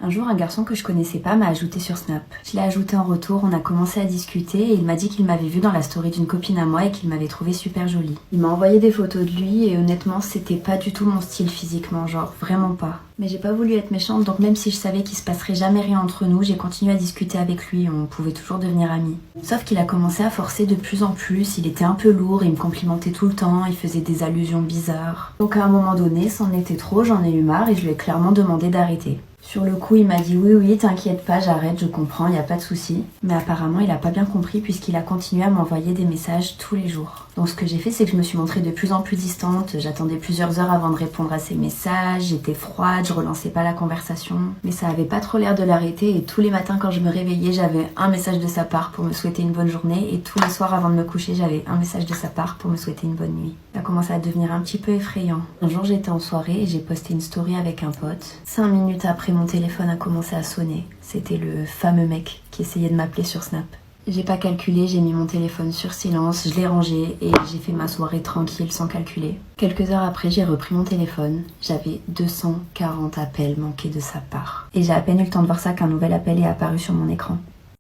Un jour, un garçon que je connaissais pas m'a ajouté sur Snap. Je l'ai ajouté en retour, on a commencé à discuter et il m'a dit qu'il m'avait vu dans la story d'une copine à moi et qu'il m'avait trouvé super jolie. Il m'a envoyé des photos de lui et honnêtement, c'était pas du tout mon style physiquement, genre vraiment pas. Mais j'ai pas voulu être méchante, donc même si je savais qu'il se passerait jamais rien entre nous, j'ai continué à discuter avec lui, on pouvait toujours devenir amis. Sauf qu'il a commencé à forcer de plus en plus, il était un peu lourd, il me complimentait tout le temps, il faisait des allusions bizarres. Donc à un moment donné, c'en était trop, j'en ai eu marre et je lui ai clairement demandé d'arrêter. Sur le coup, il m'a dit oui, t'inquiète pas, j'arrête, je comprends, y a pas de souci. Mais apparemment, il a pas bien compris puisqu'il a continué à m'envoyer des messages tous les jours. Donc ce que j'ai fait, c'est que je me suis montrée de plus en plus distante, j'attendais plusieurs heures avant de répondre à ses messages, j'étais froide, je relançais pas la conversation. Mais ça avait pas trop l'air de l'arrêter et tous les matins quand je me réveillais, j'avais un message de sa part pour me souhaiter une bonne journée et tous les soirs avant de me coucher, j'avais un message de sa part pour me souhaiter une bonne nuit. Ça commençait à devenir un petit peu effrayant. Un jour, j'étais en soirée et j'ai posté une story avec un pote. 5 minutes après, mon téléphone a commencé à sonner. C'était le fameux mec qui essayait de m'appeler sur Snap. J'ai pas calculé, j'ai mis mon téléphone sur silence, je l'ai rangé et j'ai fait ma soirée tranquille sans calculer. Quelques heures après, j'ai repris mon téléphone. J'avais 240 appels manqués de sa part. Et j'ai à peine eu le temps de voir ça qu'un nouvel appel est apparu sur mon écran.